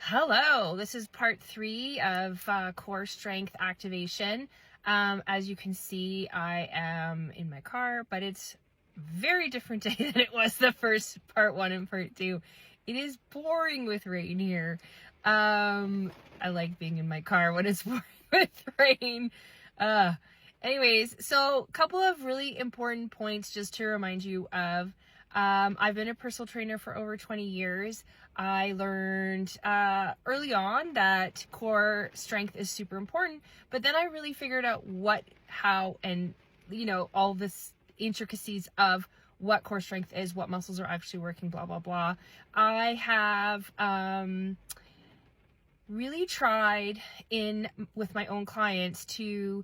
Hello, this is part 3 of core strength activation. As you can see, I am in my car, but it's a very different day than it was the first part 1 and part 2. It is pouring with rain here. I like being in my car when it's pouring with rain. Anyways, so a couple of really important points just to remind you of. I've been a personal trainer for over 20 years. I learned early on that core strength is super important, but then I really figured out what, how, and all this intricacies of what core strength is, what muscles are actually working, blah, blah, blah. I have really tried with my own clients to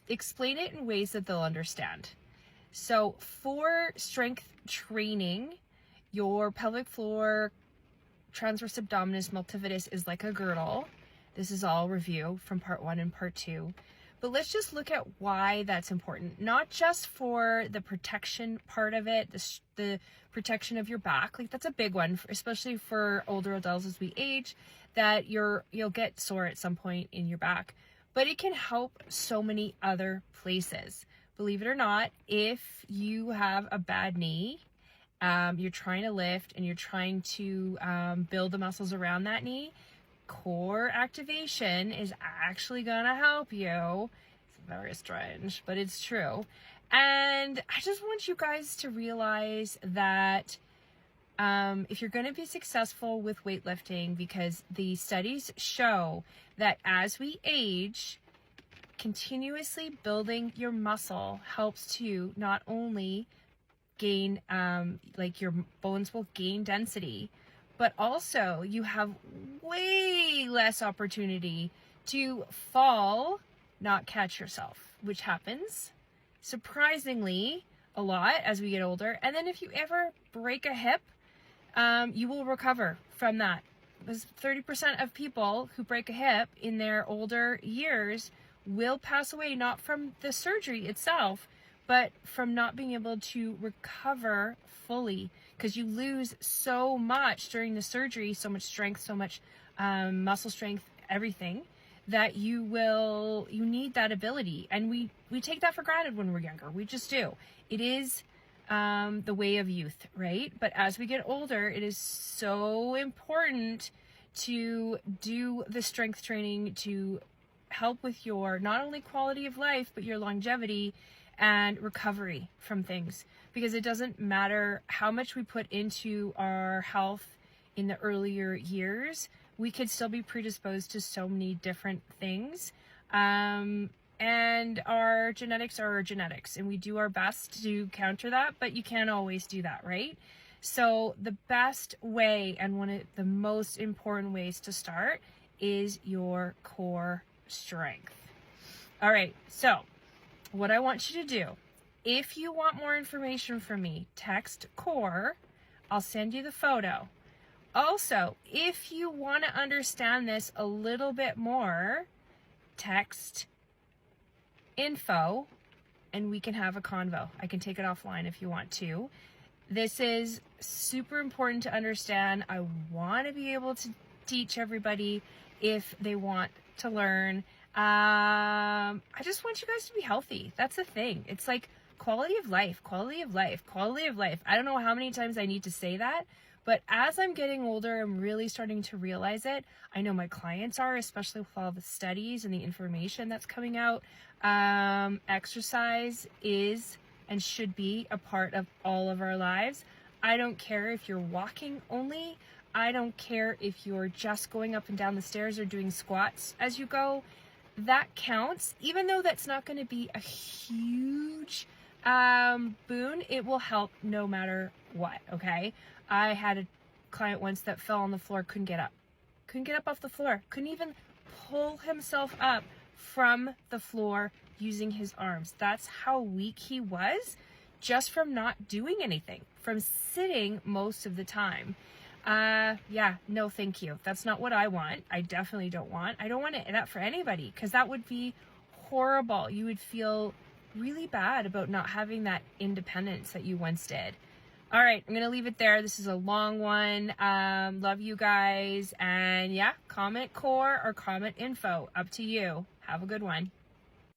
explain it in ways that they'll understand. So for strength training, your pelvic floor transverse abdominis multifidus is like a girdle. This is all review from part 1 and part 2. But let's just look at why that's important. Not just for the protection part of it, the protection of your back. Like, that's a big one, especially for older adults as we age, that you'll get sore at some point in your back. But it can help so many other places. Believe it or not, if you have a bad knee, you're trying to lift and you're trying to build the muscles around that knee, core activation is actually gonna help you. It's very strange, but it's true. And I just want you guys to realize that if you're going to be successful with weightlifting, because the studies show that as we age, continuously building your muscle helps to not only gain, your bones will gain density, but also you have way less opportunity to fall, not catch yourself, which happens surprisingly a lot as we get older. And then if you ever break a hip, you will recover from that. Because 30% of people who break a hip in their older years will pass away, not from the surgery itself, but from not being able to recover fully, because you lose so much during the surgery, so much strength, so much muscle strength, everything, that you need that ability. And we take that for granted when we're younger. We just do. It is the way of youth, right? But as we get older, it is so important to do the strength training to help with your not only quality of life, but your longevity and recovery from things. Because it doesn't matter how much we put into our health in the earlier years, we could still be predisposed to so many different things. And our genetics are our genetics, and we do our best to counter that, but you can't always do that, right? So the best way, and one of the most important ways to start, is your core strength. All right, so what I want you to do, if you want more information from me, text core. I'll send you the photo. Also, if you want to understand this a little bit more, text info and we can have a convo. I can take it offline if you want to. This is super important to understand. I want to be able to teach everybody if they want to learn. I just want you guys to be healthy. That's the thing. It's like quality of life, quality of life, quality of life. I don't know how many times I need to say that, but as I'm getting older, I'm really starting to realize it. I know my clients are, especially with all the studies and the information that's coming out. Exercise is and should be a part of all of our lives. I don't care if you're walking only. I don't care if you're just going up and down the stairs or doing squats as you go. That counts. Even though that's not going to be a huge boon, it will help no matter what, okay? I had a client once that fell on the floor, couldn't get up off the floor, couldn't even pull himself up from the floor using his arms. That's how weak he was, just from not doing anything, from sitting most of the time. No, thank you. That's not what I want. I definitely don't want. I don't want that for anybody, because that would be horrible. You would feel really bad about not having that independence that you once did. All right, I'm gonna leave it there. This is a long one. Love you guys, and yeah, comment core or comment info, up to you. Have a good one.